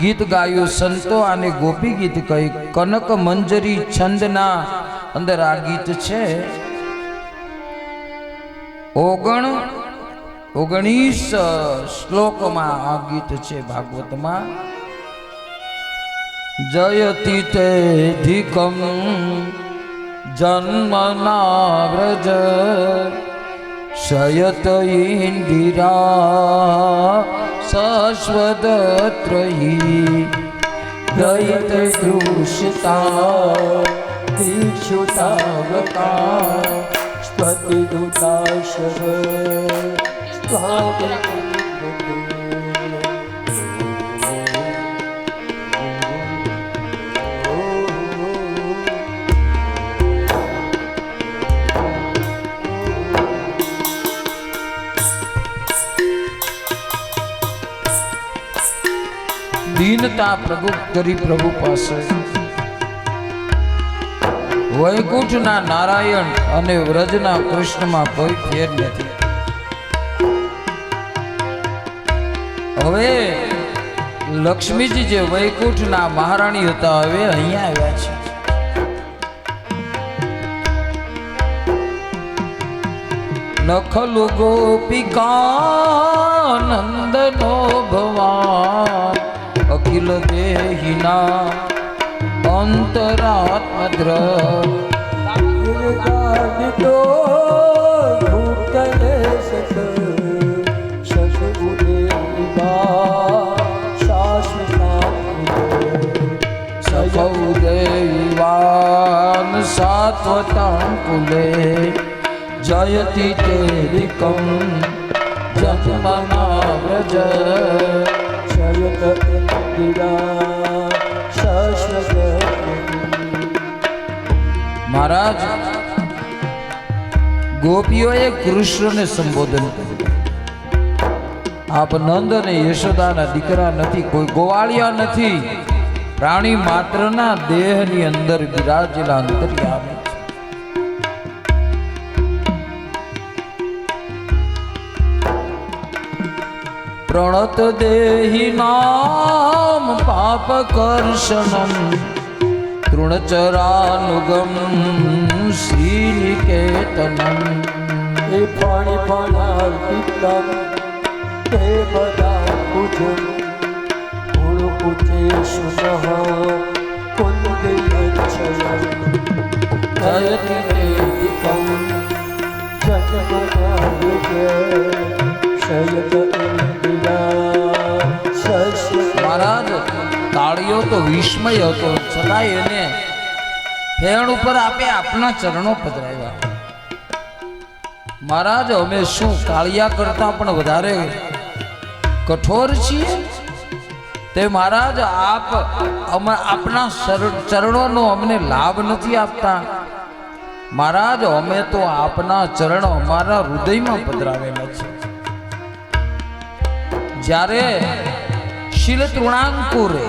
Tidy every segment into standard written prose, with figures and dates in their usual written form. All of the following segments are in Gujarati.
ગીત ગાયું સંતો આને ગોપી ગીત કહી કનક મંજરી છંદના અંદર આ ગીત છે 19 શ્લોકમાં આ ગીત છે ભાગવતમાં જયતિ તે ધિકમ જન્મના વ્રજ શયત ઇન્દિરા શાશ્વતત્રયી દયિત દૃશ્યતા દીક્ષુતાવકા સ્પતિદુતાશર दीनता प्रभु करी प्रभु पास वैकुंठना नारायण अने व्रजना कृष्ण में कोई फेर नहीं। हवे लक्ष्मीजी जे वैकुंठना महाराणी हता हवे अहींया आव्या छे। नखलु गोपिका नंदनो भवान अखिल देहिना अंतरात्मद्र सफौदेवान सात्वतांकुले जयति तेरिकं जन्मना व्रज महाराज गोपीओए कृष्ण ने संबोधन कर्યું। आप नंद ने यशोदा ना दीकरा नहीं, कोई गोवाळिया नहीं, प्राणी मात्रना देहनी अंदर विराजेला अंतर्यामी। प्रणत देहि नाम पाप कर्षणम तृणचरानुगम श्रीनिकेतनम हे पाणी पाणार्पितम हे बदा पूजन गुरु पूजेशुनः कुंदिलच्छयम जयति देविकं जगमनाविजय शयत महाराज ताड़ियों तो विस्मय હતો છતાંય એને ફેણ ઉપર આપે આપના ચરણો પધરાવ્યા। महाराज અમે શું કાળિયા કરતા પણ વધારે કઠોર છીએ તે महाराज આપ આપના ચરણોનો અમને લાભ નથી આપતા। महाराज અમે તો આપના ચરણ અમારા હૃદયમાં પધરાવેલા છે। જ્યારે શીલ તૃણાંકુરે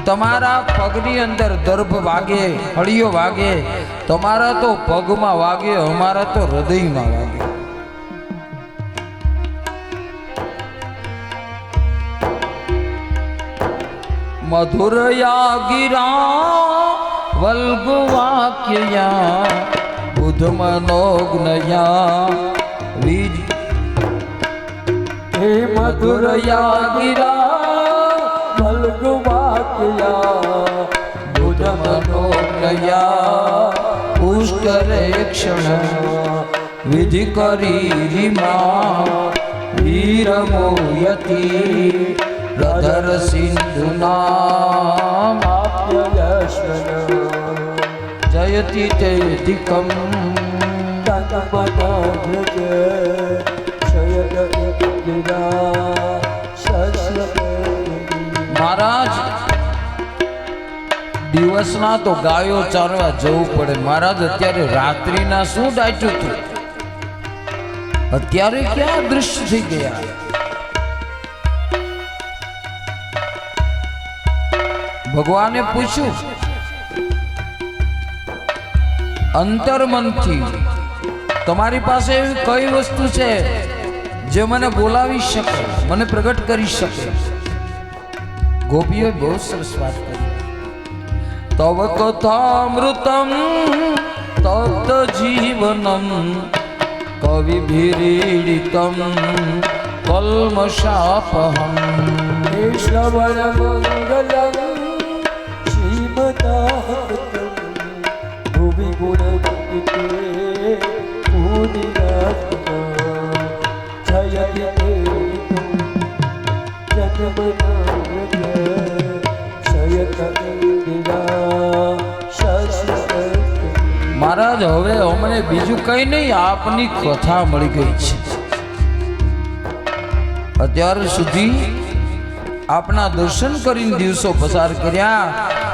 તમારા પગની અંદર દર્ભ વાગે, હળિયો વાગે, તમારા તો પગમાં વાગે, અમારા તો હૃદયમાં વાગે। મધુરયા ગિરા વલ્ગુવાક્યયા બુધ મનોગ્નયા વિજ हे मधुरया गिरा वल्गुवाक्या बुधमनोज्ञया पुष्करेक्षण विधि करीरिमा वीरमोयति रदर सिन्धुनामाप्ययश्वन जयति तेधिकं तन्मनोभृज महाराज दिवसना तो गायो चारवा जवू पड़े। महाराज अत्यारे रात्रिना शुं डाट्युं थुं, अत्यारे क्या दृश्य थई गया। भगवाने पूछ्યું अंतर्मनथी તમારી પાસે એવી કઈ વસ્તુ છે જે મને બોલાવી શકે, મને પ્રગટ કરી શકે। ગોપીઓ બહુ સરસ વાત કરી. તવ કથામૃતમ તપ્ત જીવનમ કવિભીરીડિતમ કલ્મષાપહમ. શ્રવણ મંગલમ શ્રીમદાહૃતમ ભુવિ ગુણવંતિતે પૂરિરાજના જયતિ તેરિતું જગમનાવ્રજ શયત ઇન્દિરા શશિ. મહારાજ હવે અમને બીજું કઈ નહીં, આપની કથા મળી ગઈ છે. અત્યાર સુધી આપના દર્શન કરીને દિવસો પસાર કર્યા,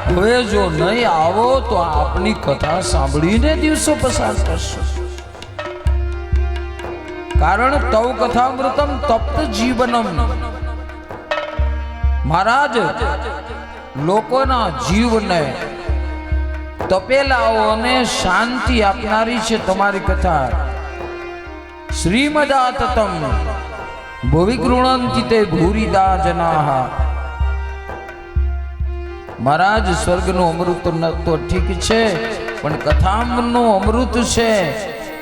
હવે જો નહીં આવો તો આપની કથા સાંભળીને દિવસો પસાર કરશો. કારણ તવ કથામૃતમ તપ્ત જીવનમ. મહારાજ લોકોના જીવને તપેલાઓને શાંતિ આપનારી છે તમારી કથા. શ્રીમદાતતમ ભુવિ ગૃણંતિ તે ભૂરિદા જનાહ. મહારાજ સ્વર્ગનું અમૃત તો ઠીક છે, પણ કથાનું અમૃત છે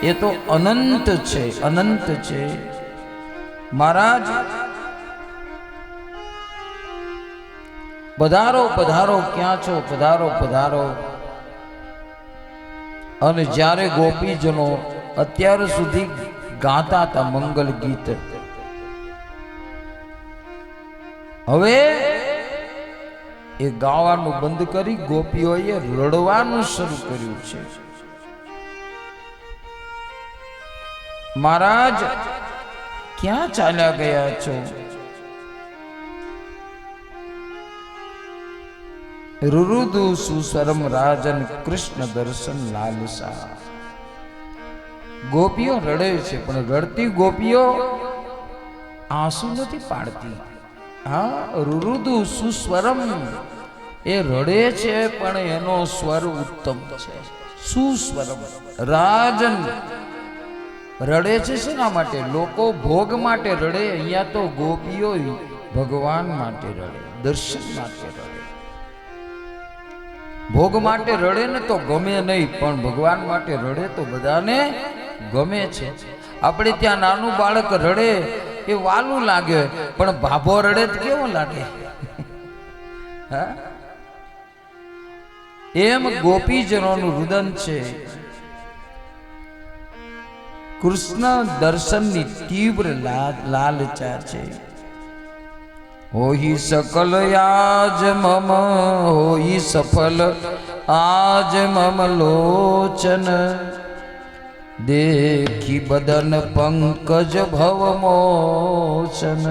એ તો અનંત છે, અનંત છે. મહારાજ પધારો પધારો, ક્યાં છો? પધારો પધારો. અને જ્યારે ગોપીજનો અત્યાર સુધી ગાતા હતા મંગલ ગીત, હવે એ ગાવાનું બંધ કરી ગોપીઓએ રડવાનું શરૂ કર્યું છે. મહારાજ ક્યાં ચાલ્યા ગયા છો? રુરુદુ સુસરમ રાજન કૃષ્ણ દર્શન લાલસા. ગોપીઓ રડે છે, પણ રડતી ગોપીઓ આંસુ નથી પાડતી. હા, રુરુદુ સુસ્વરમ, એ રડે છે પણ એનો સ્વર ઉત્તમ છે. સુસ્વરમ. રાજન રડે છે શેના માટે? લોકો ભોગ માટે રડે, અહીંયા તો ગોપીઓ ભગવાન માટે રડે, દર્શન માટે રડે. ભોગ માટે રડે ને તો ગમે નહીં, પણ ભગવાન માટે રડે તો બધાને ગમે છે. આપણે ત્યાં નાનું બાળક રડે એ વાલું લાગે, પણ ભાભો રડે તો કેવો લાગે? હા, એમ ગોપીજનોનું રુદન છે. કૃષ્ણ દર્શનની તીવ્ર લાલચા છે. હોઈ સકલ આજ મમ, હોઈ સફલ આજ મમ લોચન, દેખી બદન પંકજ ભવ મોચન.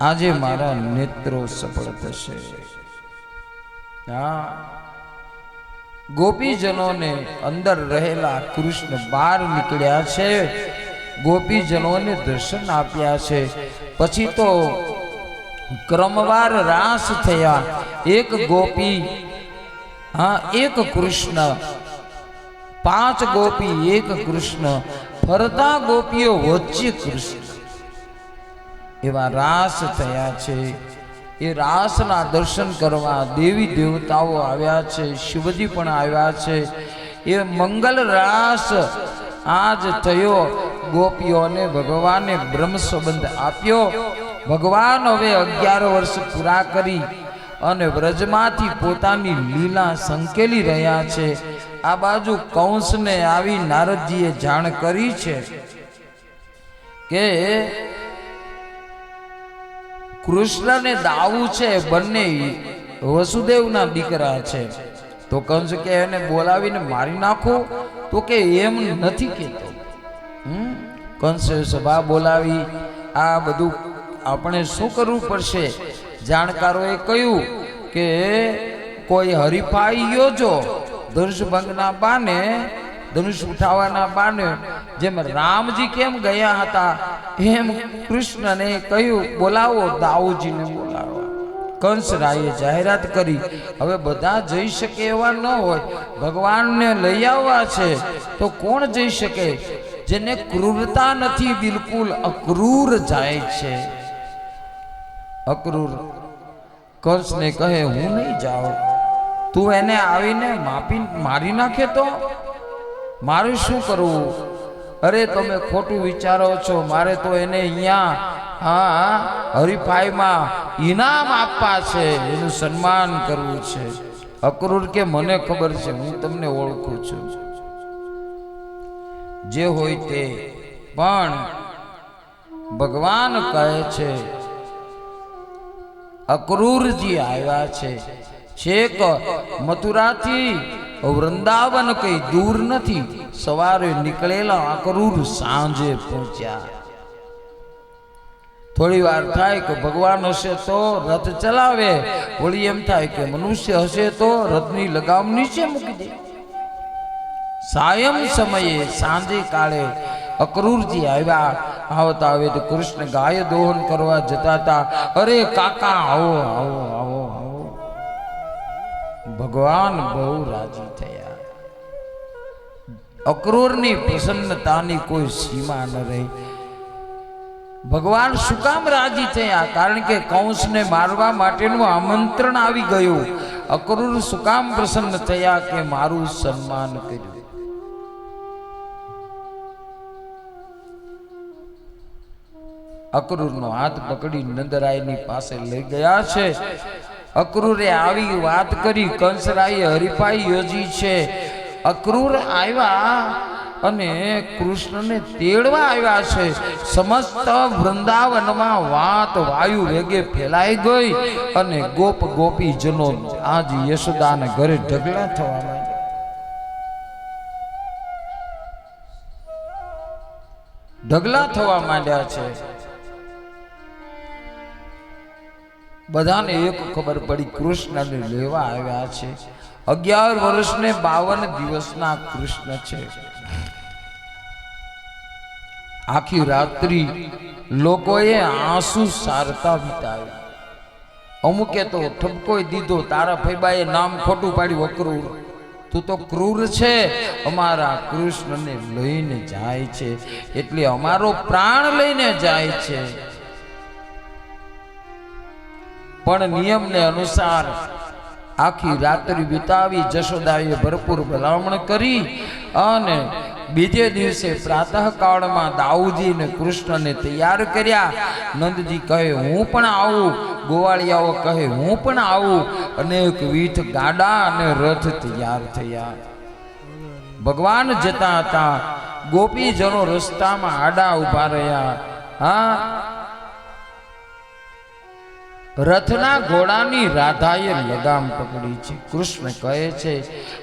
આજે મારા નેત્રો સફળ થશે. હા, ગોપીજનોને અંદર રહેલા કૃષ્ણ બહાર નીકળ્યા છે, ગોપીજનોને દર્શન આપ્યા છે. પછી તો ક્રમવાર રાસ થયા. એક ગોપી, હા, એક કૃષ્ણ, 5 ગોપી, એક કૃષ્ણ, ફરતા ગોપીઓ વચ્ચે કૃષ્ણ, એવા રાસ થયા છે. એ રાસના દર્શન કરવા દેવી દેવતાઓ આવ્યા છે, શિવજી પણ આવ્યા છે. એ મંગલ રાસ આજ થયો. ગોપીઓને ભગવાને બ્રહ્મ સંબંધ આપ્યો. ભગવાન હવે 11 વર્ષ પૂરા કરી અને વ્રજમાંથી પોતાની લીલા સંકેલી રહ્યા છે. આ બાજુ કંસને આવી નારદજીએ જાણ કરી છે કે કૃષ્ણને દાવું છે, બંને વસુદેવના દીકરા છે. તો કંસ કે એને બોલાવીને મારી નાખો, તો કે એમ નથી કહેતો. કંસે સભા બોલાવી. આ બધું આપણે શું કરવું પડશે? જાણકારોએ કહ્યું કે કોઈ હરીફાઈ યોજો, ધનુષ ભંગના બાને, ધનુષ ઉઠાવવાના બાને. જેમ રામજી કેમ ગયા હતા એમ કૃષ્ણને કહ્યું બોલાવો, દાઉજીને બોલાવો. કંસરાયે જાહેરાત કરી. હવે બધા જઈ શકે એવા ન હોય, ભગવાનને લઈ આવવા છે તો કોણ જઈ શકે? જેને ક્રૂરતા નથી, બિલકુલ અક્રૂર જાય છે. અક્રૂર કંસને કહે હું નહીં જાઉં, તું એને આવીને મારી નાખે તો મારે શું કરવું? અરે તમે ખોટું વિચારો છો, મારે તો એને અહીંયા હરીફાઈમાં ઇનામ આપવા છે, એનું સન્માન કરવું છે. અક્રૂર કે મને ખબર છે, હું તમને ઓળખું છું, જે હોય તે, પણ ભગવાન કહે છે અક્રૂરજી આવ્યા છે, છેક મથુરાથી વૃંદાવન કઈ દૂર નથી, સવારે નીકળેલા અક્રૂર સાંજે પહોંચ્યા. થોડી વાર થાય કે ભગવાન હશે તો રથ ચલાવે, વળી એમ થાય કે મનુષ્ય હશે તો રથની લગામ નીચે મૂકી દે. સાયમ સમયે સાંજે કાળે અક્રૂરજી આવ્યા. આવતા આવે તો કૃષ્ણ ગાય દોહન કરવા જતા હતા. અરે કાકા આવો આવો આવો આવો. ભગવાન બહુ રાજી થયા. અક્રૂરની પ્રસન્નતાની કોઈ સીમા ન રહી. ભગવાન શું કામ રાજી થયા? કારણ કે કંસને મારવા માટેનું આમંત્રણ આવી ગયું. અક્રૂર શું કામ પ્રસન્ન થયા? કે મારું સન્માન કર્યું. અક્રૂરનો હાથ પકડી નંદરાયની પાસે લઈ ગયા છે. અક્રૂરે આવી વાત કરી, કંસરાયે હરીફાઈ યોજી છે. અક્રૂર આવ્યા અને કૃષ્ણને તેડવા આવ્યા છે. સમસ્ત વૃંદાવનમાં વાત વાયુ વેગે ફેલાઈ ગઈ અને ગોપ ગોપીજનો આજ યશોદાના ઘરે ઢગલા થવા માંડ્યા. ઢગલા થવા માંડ્યા છે. બધાને એક ખબર પડી, કૃષ્ણને લેવા આવ્યા છે. 11 વર્ષ ને 52 દિવસના કૃષ્ણ છે. આખી રાત્રિ લોકોએ આંસુ સારતા વિતાવી. અમુકે તો ઠપકો દીધો, તારા ફૈબાએ નામ ખોટું પાડ્યું, અક્રૂર તું તો ક્રૂર છે, અમારા કૃષ્ણને લઈને જાય છે એટલે અમારો પ્રાણ લઈને જાય છે. પણ નિયમને અનુસાર આખી રાત્રિ વિતાવી જશોદાએ ભરપૂર ભલામણ કરી અને બીજે દિવસે પ્રાતઃકાળમાં દાઉજી ને કૃષ્ણને તૈયાર કર્યા. નંદજી કહે હું પણ આવું, ગોવાળિયાઓ કહે હું પણ આવું. અનેક વિધ ગાડા અને રથ તૈયાર થયા. ભગવાન જતા હતા, ગોપીજનો રસ્તામાં આડા ઉભા રહ્યા. રથના ઘોડાની રાધાએ લગામ પકડી છે. કૃષ્ણ કહે છે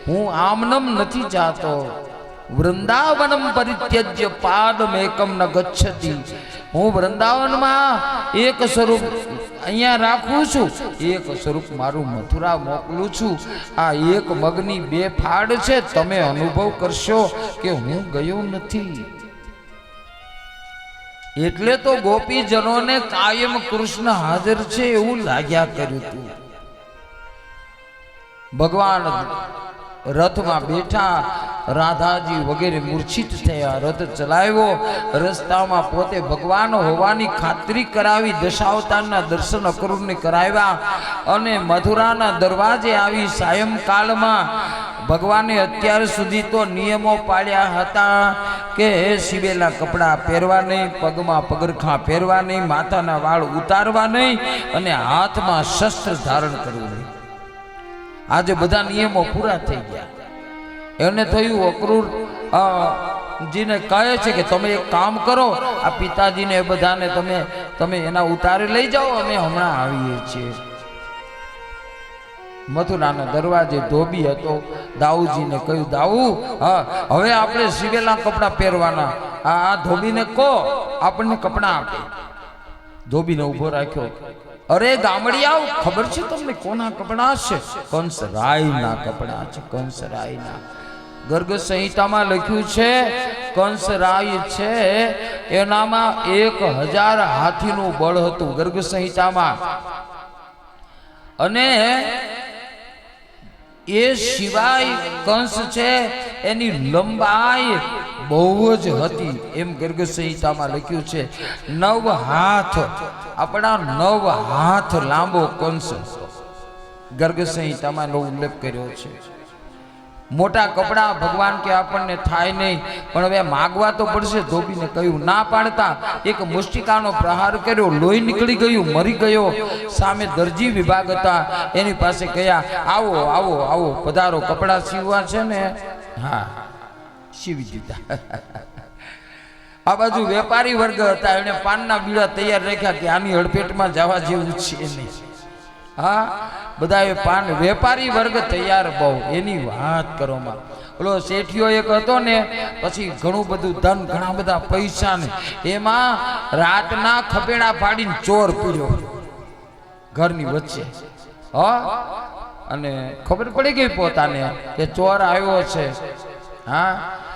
હું આમનમ નથી જાતો, વૃંદાવનમ પરિત્યજ્ય પાદમેકમ ન ગચ્છતિ. હું વૃંદાવનમાં એક સ્વરૂપ અહીંયા રાખું છું, એક સ્વરૂપ મારું મથુરા મોકલું છું. આ એક મગની 2 ફાડ છે, તમે અનુભવ કરશો કે હું ગયો નથી. એટલે તો ગોપીજનોને કાયમ કૃષ્ણ હાજર છે એવું લાગ્યા કર્યું હતું. ભગવાન રથમાં બેઠા, રાધાજી વગેરે મૂર્છિત થયા. રથ ચલાવ્યો, રસ્તામાં પોતે ભગવાન હોવાની ખાતરી કરાવી. દશાવતારના દર્શન અક્રૂરને કરાવ્યા અને મથુરાના દરવાજે આવી. સાયંકાળમાં ભગવાને અત્યાર સુધી તો નિયમો પાડ્યા હતા કે સીવેલા કપડાં પહેરવા નહીં, પગમાં પગરખાં પહેરવા નહીં, માથાના વાળ ઉતારવા નહીં અને હાથમાં શસ્ત્ર ધારણ કરવું નહીં. આજે બધા નિયમો પૂરા થઈ ગયા. એને થયું અક્રૂર જીને કહે છે કે તમે એક કામ કરો, આ પિતાજીને એ બધાને તમે એના ઉતારે લઈ જાઓ, અમે હમણાં આવીએ છીએ. મથુરાના દરવાજે ધોબી હતો. દાઉજીને કહ્યું દાઉ, હવે આપણે સીવેલા કપડાં પહેરવાના, આ ધોબીને કહો આપણને કપડાં આપે. ધોબીને ઊભો રાખ્યો. અરે ગામડિયાઓ, ખબર છે તમને કોના કપડાં છે? કંસરાયના કપડાં છે, કંસરાયના. ગર્ગ સંહિતામાં લખ્યું છે કંસરાય છે એનામાં 1000 હાથીનું બળ હતું, ગર્ગ સંહિતામાં. અને એ સિવાય કંસ છે એની લંબાઈ બહુ જ હતી એમ ગર્ગ સંહિતામાં લખ્યું છે 9 હાથ આપણા 9 હાથ લાંબો કંસ ગર્ગ સંહિતામાં એનો ઉલ્લેખ કર્યો છે મોટા કપડા ભગવાન કે આપણને થાય નહીં પણ હવે માગવા તો પડશે ધોબીને કહ્યું ના પાડતા એક મુષ્ટિકાનો પ્રહાર કર્યો લોહી નીકળી ગયું મરી ગયો સામે દરજી વિભાગ હતા એની પાસે ગયા આવો આવો આવો પધારો કપડા સીવવા છે ને હા સીવી દીધા આ બાજુ વેપારી વર્ગ હતા એને પાનના બીડા તૈયાર રાખ્યા કે આની હડપેટમાં જવા જેવું છે નહીં હા બધા પાન વેપારી વર્ગ તૈયાર બહુ એની વાત કરવામાં ઓલો શેઠિયો એક હતો ને પછી ઘણું બધું ધન ઘણા બધા પૈસા ને એમાં રાતના ખપેડા પાડીને ચોર પીડ્યો ઘરની વચ્ચે અને ખબર પડી ગઈ પોતાને કે ચોર આવ્યો છે હા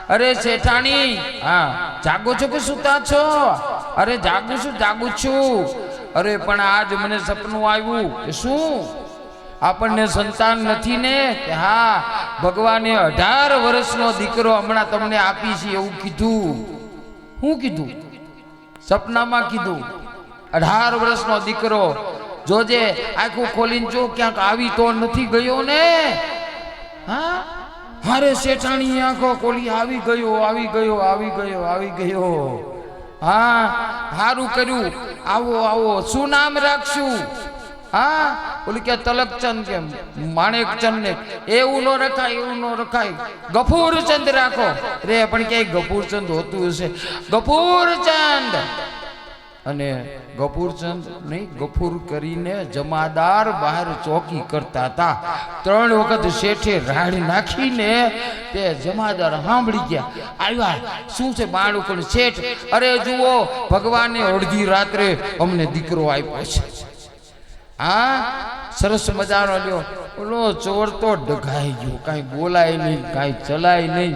અરે શેઠાણી હા જાગો છો કે સુતા છો અરે જાગું છું અરે પણ આજ મને સપનું આવ્યું કે શું આપણને સંતાન નથી ને કે હા ભગવાને 18 વર્ષનો દીકરો હમણાં તમને આપી છે એવું કીધું શું કીધું સપનામાં કીધું 18 વર્ષનો દીકરો જોજે આંખું ખોલીને જો ક્યાંક આવી તો નથી ગયો ને હા અરે શેઠાણી આંખો ખોલી આવી ગયો હા સારું કર્યું આવો આવો શું નામ રાખશું હા ઓલી કે તલકચંદ કે માણેકચંદ ને એવું નો રખાય ગફુરચંદ રાખો રે પણ ક્યાંય ગફુરચંદ હોતું હશે ગફુરચંદ અને ગફુરચંદ નહીં ગફુર કરીને જમાદાર બહાર ચોકી કરતા હતા 3 વખત શેઠે રાડ નાખીને તે જમાદાર સાંભળી ગયા આવ્યા શું છે બાળકો શેઠ અરે જુઓ ભગવાને અડધી રાત્રે અમને દીકરો આપ્યો છે હા સરસ મજાનો લ્યો ઓલો ચોર તો ડઘાઈ ગયો કાંઈ બોલાય નહીં કાંઈ ચલાય નહીં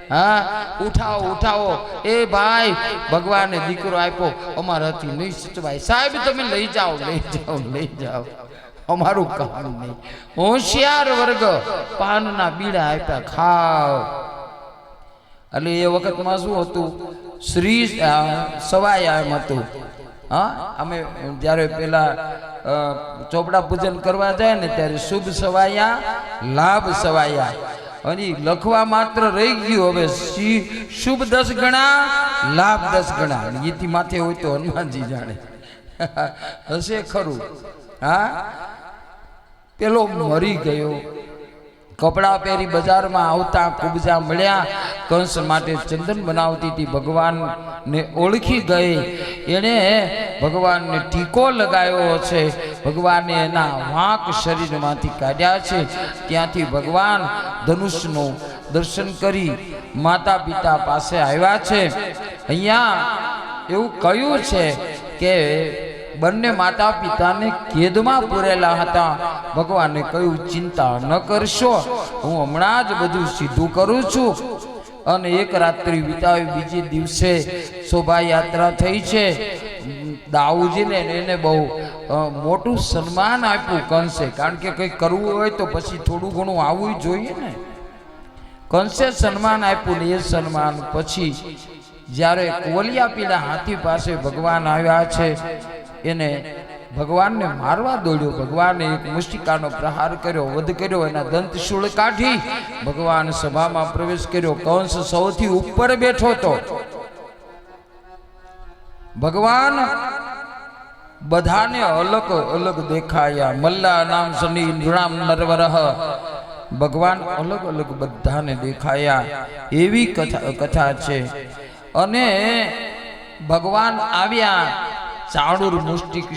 હા ઉઠાવો એ ભાઈ ભગવાને દીકરો આપ્યો અમારાથી નહીં સચવાય સાહેબ તમે લઈ જાઓ અમારું કામ નહીં હોશિયાર વર્ગ પાનના બીડા આપ્યા ખાવ એટલે એ વખતમાં શું હતું શ્રી સવાયા એમ હતું હા અમે જ્યારે પેલા ચોપડા પૂજન કરવા જાય ને ત્યારે શુભ સવાયા લાભ સવાયા અને લખવા માત્ર રહી ગયું હવે શુભ 10 ગણા લાભ 10 ગણા એથી માથે હોય તો હનુમાનજી જાણે હશે ખરું હા પેલો મરી ગયો કપડા પહેરી બજારમાં આવતા કુબજા મળ્યા કંસ માટે ચંદન બનાવતી હતી ભગવાનને ઓળખી ગઈ એણે ભગવાનને ટીકો લગાવ્યો છે ભગવાને એના વાંક શરીરમાંથી કાઢ્યા છે ત્યાંથી ભગવાન ધનુષનું દર્શન કરી માતા પિતા પાસે આવ્યા છે અહીંયા એવું કહ્યું છે કે બંને માતા પિતાને કેદમાં પૂરેલા હતા ભગવાને કહ્યું ચિંતા ન કરશો હું હમણાં જ બધું સીધું કરું છું અને એક રાત્રિ વિતાવી બીજે દિવસે શોભાયાત્રા થઈ છે દાઉજીને એને બહુ મોટું સન્માન આપ્યું કંસે કારણ કે કંઈ કરવું હોય તો પછી થોડું ઘણું આવવું જોઈએ ને કંસે સન્માન આપ્યું ને એ સન્માન પછી જ્યારે કોલિયા પીડા હાથી પાસે ભગવાન આવ્યા છે એને ભગવાનને મારવા દોડ્યો ભગવાને એક મુષ્ટિકાનો પ્રહાર કર્યો વધ કર્યો એના દંતશૂળ કાઢી ભગવાન સભામાં પ્રવેશ કર્યો કંસ સૌથી ઉપર બેઠો હતો ભગવાન બધાને અલગ અલગ દેખાયા મલ્લા નામ શનિ નૃણામ નરવરહ ભગવાન અલગ અલગ બધાને દેખાયા એવી કથા છે અને ભગવાન આવ્યા ચાણુર મુષ્ટિક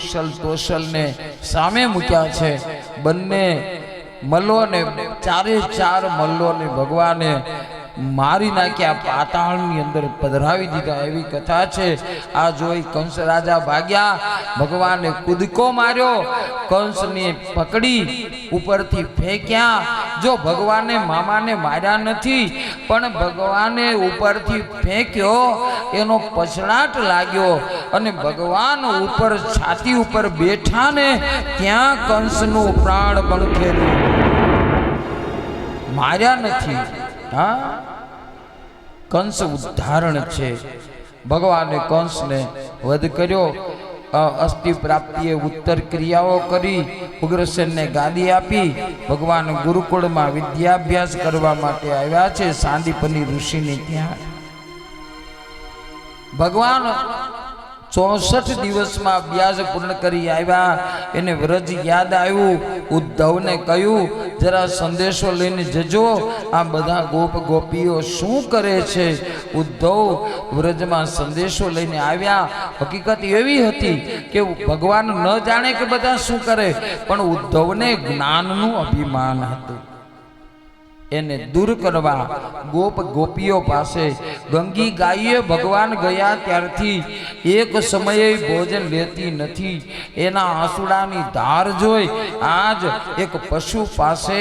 તોષલને સામે મૂક્યા છે બંને મલ્લોને 4 મલ્લોને ભગવાને મારી નાખ્યા પાતાળની અંદર પધરાવી દીધા એવી કથા છે આ જોઈ કંસ રાજા ભાગ્યા ભગવાને કૂદકો માર્યો કંસને પકડી ઉપરથી ફેંક્યા જો ભગવાને મામાને માર્યા નથી પણ ભગવાને ઉપરથી ફેંક્યો એનો પછડાટ લાગ્યો અને ભગવાન ઉપર છાતી ઉપર બેઠા ને ત્યાં કંસનું પ્રાણ પણ ખેર્યું માર્યા નથી હા કંસ ઉદ્ધારણ છે. ભગવાને કંસને વધ કર્યો. અસ્થિ પ્રાપ્તિએ ઉત્તર ક્રિયાઓ કરી ઉગ્રસેનને ગાદી આપી. ભગવાન ગુરુકુળમાં વિદ્યાભ્યાસ કરવા માટે આવ્યા છે સાંદીપની ઋષિની ત્યાં. ભગવાન 64 દિવસમાં અભ્યાસ પૂર્ણ કરી આવ્યા. એને વ્રજ યાદ આવ્યું. ઉદ્ધવને કહ્યું જરા સંદેશો લઈને જજો, આ બધા ગોપ ગોપીઓ શું કરે છે. ઉદ્ધવ વ્રજમાં સંદેશો લઈને આવ્યા. હકીકત એવી હતી કે ભગવાન ન જાણે કે બધા શું કરે, પણ ઉદ્ધવને જ્ઞાનનું અભિમાન હતું. એને દૂર કરવા ગોપ ગોપીઓ પાસે ગંગી ગાયે ભગવાન ગયા ત્યારથી એક સમયે ભોજન લેતી નથી. એના આંસુડાની ધાર જોઈ આજ એક પશુ પાસે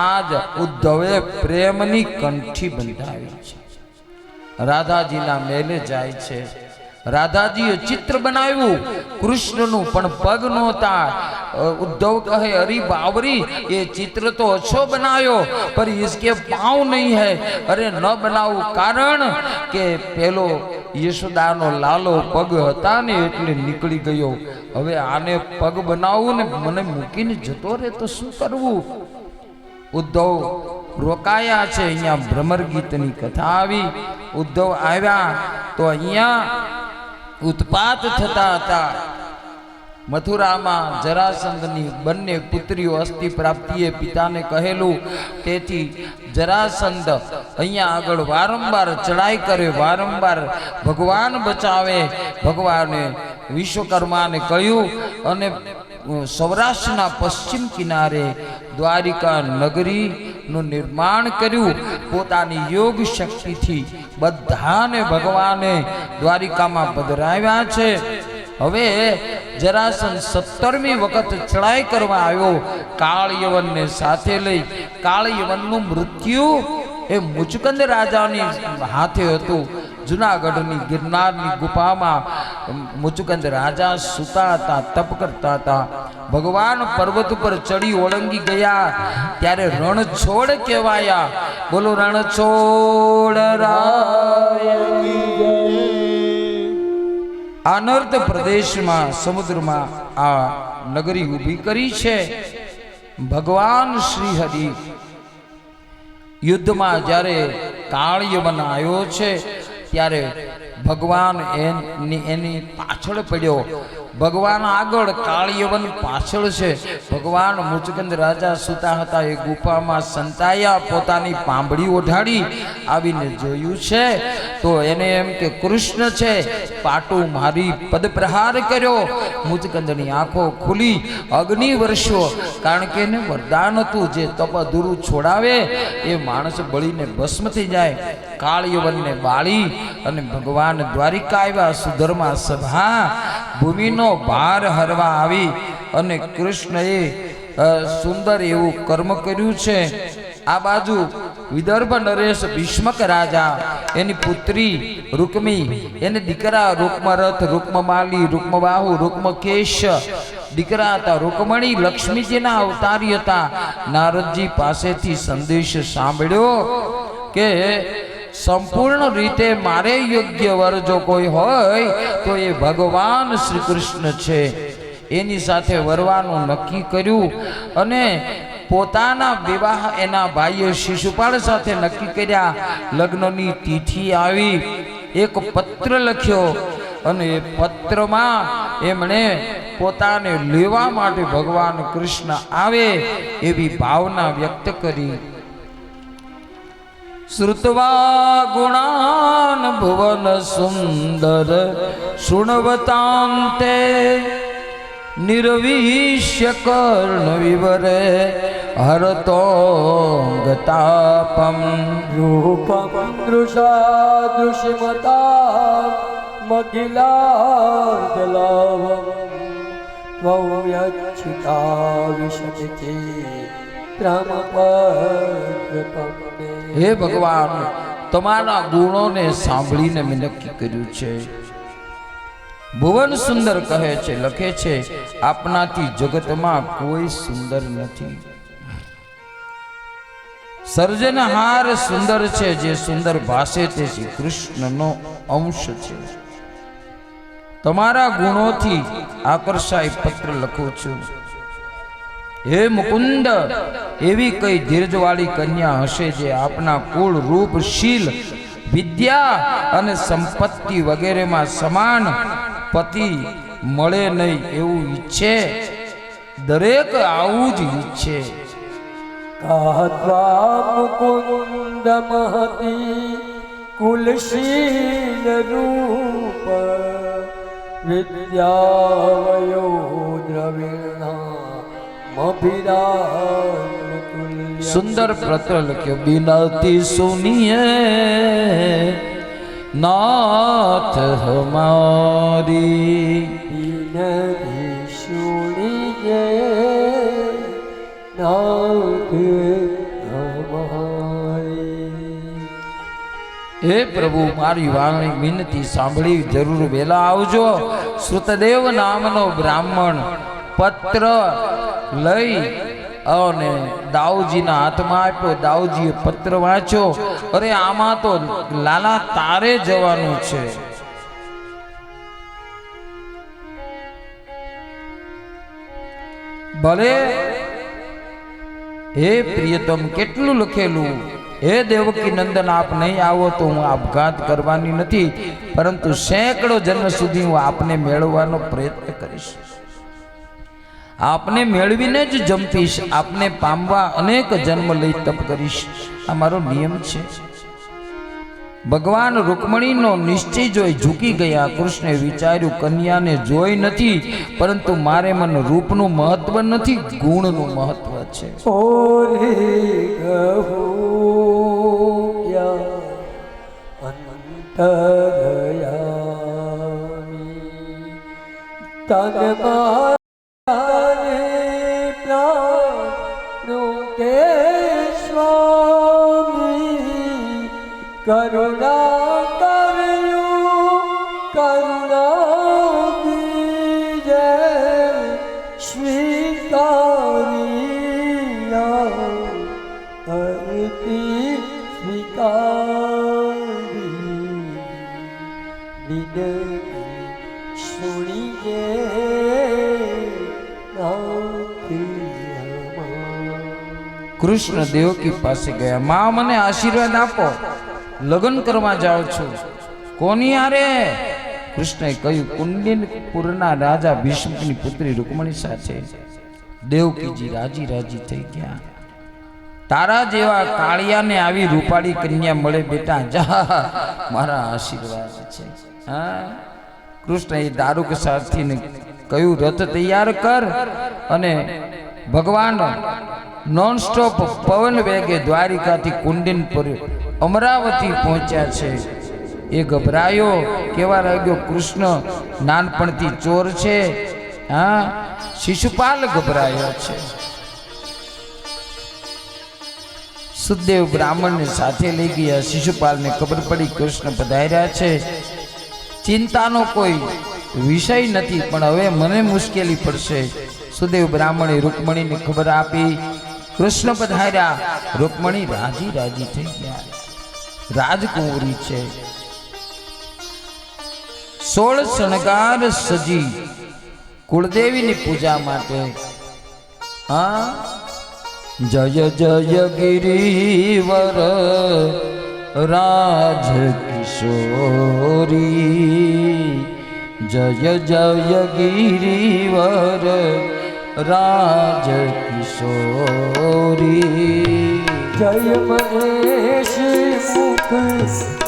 આજ ઉદ્ધવે પ્રેમની કંઠી બંધાવી છે. રાધાજીના મેલે જાય છે. રાધાજીએ ચિત્ર બનાવ્યું કૃષ્ણનું, પણ પગ નહોતા. ઉદ્ધવ કહે અરે બાવરી, ये चित्र तो अच्छो बनायो पर इसके पाँव नहीं है. अरे न बनाવું કારણ કે પેલો યશોદાનો લાલો પગ હતા ને એટલે નીકળી ગયો. હવે આને પગ બનાવું ને મને મૂકીને જતો રહે તો શું કરવું. ઉદ્ધવ રોકાયા છે. અહીંયા ભ્રમર ગીતની કથા આવી. ઉદ્ધવ આવ્યા તો અહીંયા ઉત્પાત થતા હતા. મથુરામાં જરાસંધની બંને પુત્રીઓ અસ્થિ પ્રાપ્તિએ પિતાને કહેલું. તેથી જરાસંધ અહીંયા આગળ વારંવાર ચડાઈ કરે, વારંવાર ભગવાન બચાવે. ભગવાને વિશ્વકર્માને કહ્યું અને સૌરાષ્ટ્રના પશ્ચિમ કિનારે દ્વારિકા નગરીનું નિર્માણ કર્યું. પોતાની યોગ શક્તિથી બધાને ભગવાને દ્વારિકામાં પધરાવ્યા છે. હવે જરાસંધ 17મી વખત ચડાઈ કરવા આવ્યો કાળયવનને સાથે લઈ. કાળયવનનું મૃત્યુ એ મુચકંદ રાજાની હાથે હતું. જુનાગઢની ગિરનારની ગુફામાં મુચકંદ રાજા સૂતા હતા, તપ કરતા હતા. ભગવાન પર્વત ઉપર ચડી ઓળંગી ગયા ત્યારે રણછોડ કહેવાયા. બોલો રણછોડ રાય. આનર્ત પ્રદેશમાં સમુદ્રમાં આ નગરી ઊભી કરી છે. ભગવાન શ્રી હરિ યુદ્ધમાં જ્યારે કાળયવન આવ્યો છે ત્યારે ભગવાન એની પાછળ પડ્યો. ભગવાન આગળ, કાળયવન પાછળ છે. ભગવાન મુચકંદ રાજા સૂતા હતા એ ગુફામાં સંતાયા. પોતાની પાંબડી ઓઢાડી આવીને જોયું છે તો એને એમ કે કૃષ્ણ છે. પાટું મારી પદ પ્રહાર કર્યો. મુચકંદની આંખો ખુલી, અગ્નિ વર્ષો. કારણ કે એને વરદાન હતું જે તપ અધૂરું છોડાવે એ માણસ બળીને ભસ્મ થઈ જાય. કાળયવનને બાળી અને ભગવાન દ્વારિકા આવ્યા. સુધર્મા સભા ભૂમિનો ભાર હરવા આવી અને કૃષ્ણએ સુંદર એવું કર્મ કર્યું છે. આ બાજુ વિદર્ભ નરેશ ભીષ્મક રાજા, એની પુત્રી રૂકમી, એને દીકરા રૂકમરથ, રૂકમમાલી, રૂકમબાહુ, રૂકમકેશ દીકરા હતા. રૂકમણી લક્ષ્મીજીના અવતારી હતા. નારદજી પાસેથી સંદેશ સાંભળ્યો કે સંપૂર્ણ રીતે મારે યોગ્ય વર જો કોઈ હોય તો એ ભગવાન શ્રી કૃષ્ણ છે. એની સાથે વરવાનું નક્કી કર્યું અને પોતાના વિવાહ એના ભાઈએ શિશુપાળ સાથે નક્કી કર્યા. લગ્નની તિથિ આવી. એક પત્ર લખ્યો અને એ પત્રમાં એમણે પોતાને લેવા માટે ભગવાન કૃષ્ણ આવે એવી ભાવના વ્યક્ત કરી. શ્રુત્વા ગુણાન ભુવન સુંદર શૃણવતાંતે નિર્વિશ્ય કર્ણ વિવરે હરતો ગતાપમ. રૂપમ દૃશા દૃશ્યમતા મખિલાર્ધલાવમ ત્વયચ્છિતા વિશતિ ત્રમપદ્રપમે. હે ભગવાન, તમારા ગુણોને સાંભળીને મેં નક્કી કર્યું છે. ભુવન સુંદર કહે છે, લખે છે, આપનાથી જગતમાં કોઈ સુંદર નથી. સર્જનહાર સુંદર છે, જે સુંદર ભાષે તે શ્રી કૃષ્ણનો અંશ છે. તમારા ગુણોથી આકર્ષાઈ પત્ર લખું છું. હે મુકુંદ, એવી કઈ ધીરજવાળી કન્યા હશે જે આપના કુળ, રૂપ, શીલ, વિદ્યા અને સંપત્તિ વગેરેમાં સમાન પતિ મળે નહીં એવું ઈચ્છે? દરેક આવું જ ઈચ્છે. કાત્વા મુકુંદ મહતી કુલશીલ રૂપ વિદ્યાવયો દ્રવિણા સુંદર પત્ર લખ્યો. બિનતી સુનિએ નાથ હમારી, બિનતી સુનિએ નાથ હમારી. હે પ્રભુ, મારી વાણી વિનતી સાંભળી જરૂર વેલા આવજો. શ્રુતદેવ નામનો બ્રાહ્મણ પત્ર લઈ અને દાઉજીના હાથમાં આપ્યો. દાઉજીએ પત્ર વાંચ્યો. અરે આમાં તો લાલા તારે જવાનું છે. ભલે હે પ્રિયતમ, કેટલું લખેલું. હે દેવકી નંદન, આપ નહીં આવો તો હું આપઘાત કરવાની નથી, પરંતુ સેંકડો જન્મ સુધી હું આપને મેળવવાનો પ્રયત્ન કરીશ. આપને મેળવીને જ જંપીશ. આપને પામવા અનેક જન્મ લઈ તપ કરીશ. આ મારો નિયમ છે. ભગવાન રૂકમણીનો નિશ્ચય જોઈ ઝૂકી ગયા. કૃષ્ણે વિચાર્યું, કન્યાને જોઈ નથી, પરંતુ મારે મન રૂપનું મહત્વ નથી, ગુણનું મહત્વ છે. ઓરે ગહુયા અંતરયામી તન મારે પ્રાણો કે સ્વામી કરુણા કર્યું કરુણા બીજે સ્વીકારી અતિ સ્વીકારી વિનતી સુણીએ કૃષ્ણ દેવકી પાસે ગયા. માં, મને આશીર્વાદ આપો, લગ્ન કરવા જાઉં છું. કોની હારે? કૃષ્ણએ કહ્યું, કુંડિનપુરના રાજા ભીષ્મકની પુત્રી રૂકમણી સાથે. દેવકીજી રાજી રાજી થઈ ગયા. તારા જેવા કાળિયાને આવી રૂપાળી કન્યા મળે બેટા, જા, મારા આશીર્વાદ છે. હા, કૃષ્ણએ દારૂક સાથીને કહ્યું, રથ તૈયાર કર. અને ભગવાન નોન સ્ટોપ પવન વેગે દ્વારિકાથી કુંડિનપુર અમરાવતી પહોંચ્યા છે. એ ગભરાયો, કેવા લાગ્યો? કૃષ્ણ નાનપણથી ચોર છે. હા, શિશુપાલ ગભરાયો છે. સુખદેવ બ્રાહ્મણને સાથે લઈ ગયા. શિશુપાલને ખબર પડી કૃષ્ણ પધાર્યા છે. ચિંતાનો કોઈ વિષય નથી, પણ હવે મને મુશ્કેલી પડશે. સુખદેવ બ્રાહ્મણે રૂકમણીને ખબર આપી. કૃષ્ણ પધાર્યા. રૂકમણી રાજી રાજી થઈ ગયા. રાજકુંવરી છે. 16 શણગાર સજી કુળદેવીની પૂજા માટે. હા, જય જય ગિરિવર રાજ કિશોરી, જય જય ગિરિવર રાજ કિશોરી. જય મહેશ મુખ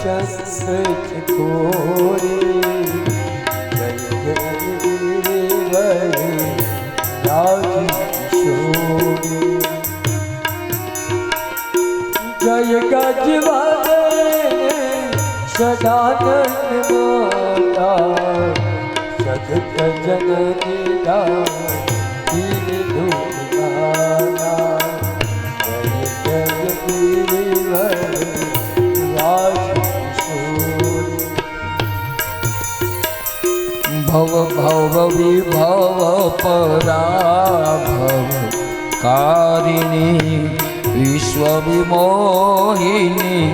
ચંદ્ર ચકોરી, જય જય રાજ કિશોરી. જય ગજવાદે સદાનંદ માતા, જગત જનની દાતી દુર્ગાના. જય જય ગિરિવર રાજ કિશોરી. ભવ ભવ વિભવ પરાભવ કારિણી, વિશ્વ વિમોહિની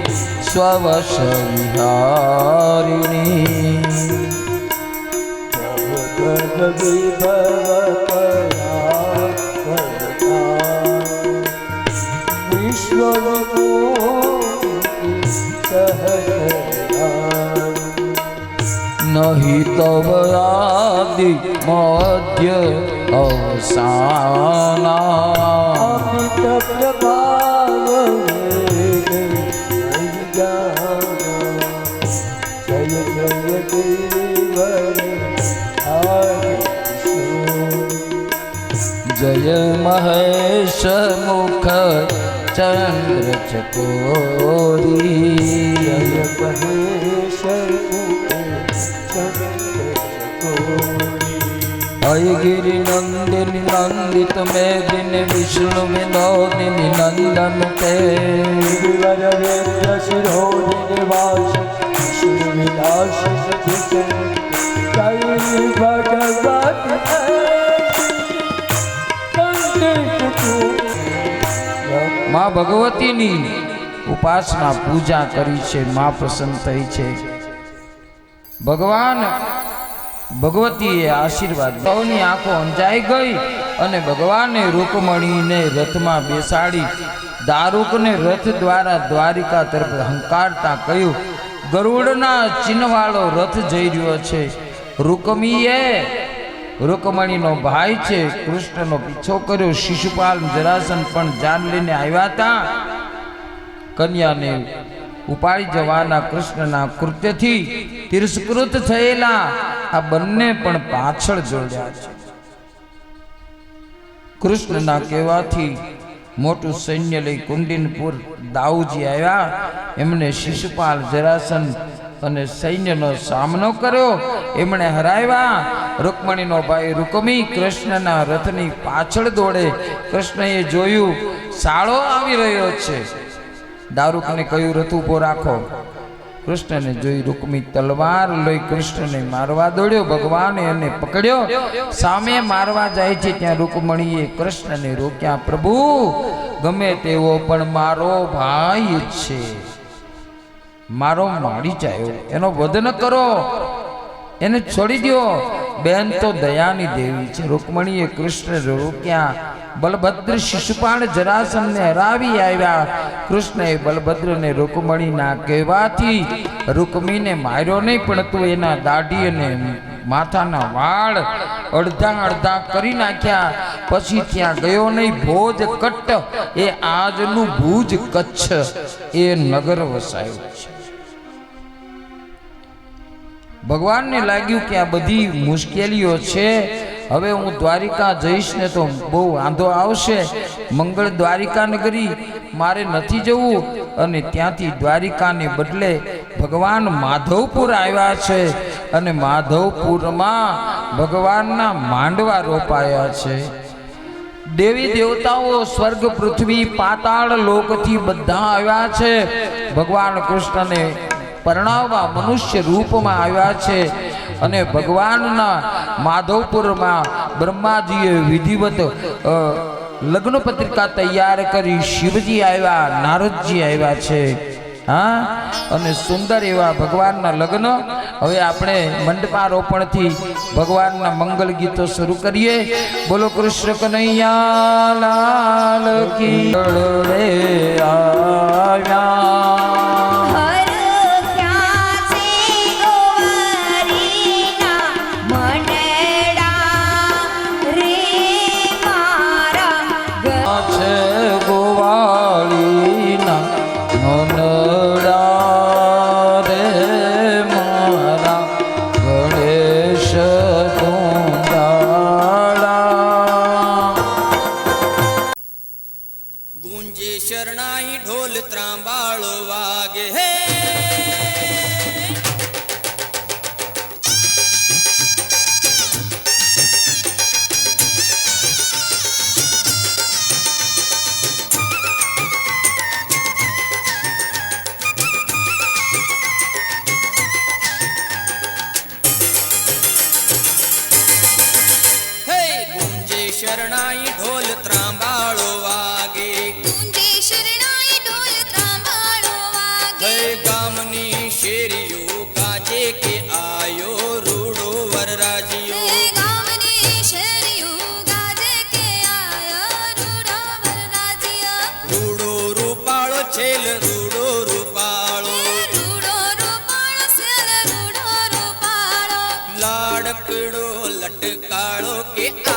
સ્વવશ વિહારિણી જગત વિભવ વિશ્વ નહીં તવ આદિ મધ્ય અવસાના અમિત પ્રભાવ જય જય જય મહેશ મુખ ચંદ્ર ચકોરી જય મહેશ અયગિરી નંદિની નંદિત મેદિની વિષ્ણુ વિનોદિની નંદન તે શિરોધિની વાસ વિષ્ણુ વિલાસ જય ભગવત માં ભગવતીની ઉપાસના પૂજા કરી છે માં પ્રસન્ન થઈ છે ભગવાન ભગવતીએ આશીર્વાદ સૌની આંખો અંજાઈ ગઈ અને ભગવાને રૂકમણીને રથમાં બેસાડી દારૂકને રથ દ્વારા દ્વારિકા તરફ હંકારતા કહ્યું ગરુડના ચિહ્નવાળો રથ જઈ રહ્યો છે રૂકમણીનો ભાઈ છે કૃષ્ણનો પીછો કર્યો શિશુપાલ જરાસન પણ જાન લઈને આવ્યા હતા કન્યાને ઉપાડી જવાના કૃષ્ણના કૃત્યથી તિરસ્કૃત થયેલા આ બંને પણ પાછળ જોડ્યા છે કૃષ્ણના કહેવાથી મોટું સૈન્ય લઈ કુંડિનપુર દાઉજી આવ્યા એમણે શિશુપાલ જરાસન અને સૈન્યનો સામનો કર્યો એમણે હરાવ્યા રૂકમણીનો ભાઈ રૂકમી કૃષ્ણના રથની પાછળ દોડે કૃષ્ણએ જોયું સાળો આવી રહ્યો છે દારૂકને કહ્યું રથ ઉભો રાખો કૃષ્ણને જોઈ રૂકમી તલવાર લઈ કૃષ્ણને મારવા દોડ્યો ભગવાને એને પકડ્યો સામે મારવા જાય છે ત્યાં રૂકમણીએ કૃષ્ણને રોક્યા પ્રભુ ગમે તેવો પણ મારો ભાઈ છે મારો મારી જાય એનો વધ ન કરો એને છોડી દો બેન તો દયાની દેવી છે રૂકમણીએ કૃષ્ણ રોક્યા બલભદ્ર શિશુપાલ જરાસનને હરાવી આવ્યા કૃષ્ણએ બલભદ્રને રૂકમણીના કહેવાથી રૂકમીને માર્યો નહીં પણ તું એના દાઢી અને માથાના વાળ અડધા અડધા કરી નાખ્યા પછી ત્યાં ગયો નહીં ભોજ કટ્ટ એ આજનું ભુજ કચ્છ એ નગર વસાયું છે ભગવાનને લાગ્યું કે આ બધી મુશ્કેલીઓ છે હવે હું દ્વારિકા જઈશ ને તો બહુ વાંધો આવશે મંગળ દ્વારિકા નગરી મારે નથી જવું અને ત્યાંથી દ્વારિકાને બદલે ભગવાન માધવપુર આવ્યા છે અને માધવપુરમાં ભગવાનના માંડવા રોપાયા છે દેવી દેવતાઓ સ્વર્ગ પૃથ્વી પાતાળ લોકથી બધા આવ્યા છે ભગવાન કૃષ્ણને પરણાવવા મનુષ્ય રૂપમાં આવ્યા છે અને ભગવાનના માધવપુરમાં બ્રહ્માજીએ વિધિવત લગ્ન પત્રિકા તૈયાર કરી શિવજી આવ્યા નારદજી આવ્યા છે હા અને સુંદર એવા ભગવાનના લગ્ન હવે આપણે મંડપારોપણથી ભગવાનના મંગલ ગીતો શરૂ કરીએ બોલો કૃષ્ણ કનૈયા લાલ કી રે આવ્યા શરણાઈ ઢોલ ત્રાંબાળો વાગે હે ગુંજે શરણાઈ ઢોલ ત્રાંબાળો વાગે ગુંજે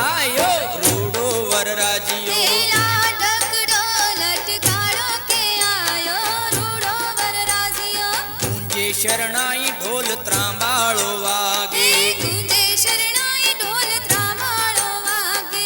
આયો રૂડો વરરાજીઓ લીલા ઢગલો લટકાળો કે આયો રૂડો વરરાજીઓ જે શરણાઈ ઢોલ ત્રાંબાળો વાગે ગુંજે શરણાઈ ઢોલ ત્રામાળો વાગે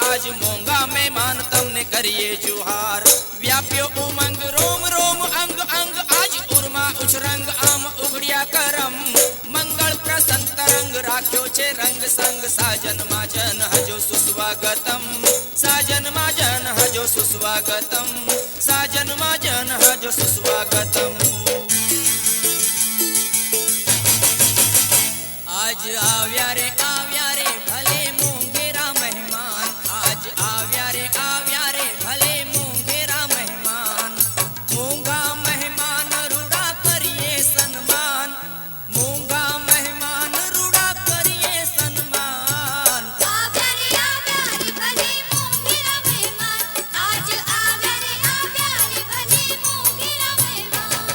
આજ મોંઘા મહેમાન તમને કરીએ જુહાર વ્યાપ્યો ઉમંગ રોમ રોમ અંગ અંગ આજ ઉર્મા ઉછરંગ આમ ઉઘડ્યા કરમ મંગળ પ્રસન્ન તરંગ રાખ્યો છે રંગ સંગ સાજન માજન હજો સુસ્વાગતમ સાજન માજન હજો સુસ્વાગતમ સાજન માજન હજો સુસ્વાગતમ આજ આવ્યા રે ભલે મોંઘેરા મહેમાન આજ આવ્યા રે ભલે મોંઘેરા મહેમાન મોંઘા મહેમાન રૂડા કરીએ સન્માન મોંઘા મહેમાન રૂડા કરીએ સન્માન આવ્યા રે ભલે મોંઘેરા મહેમાન આજ આવ્યા રે ભલે મોંઘેરા મહેમાન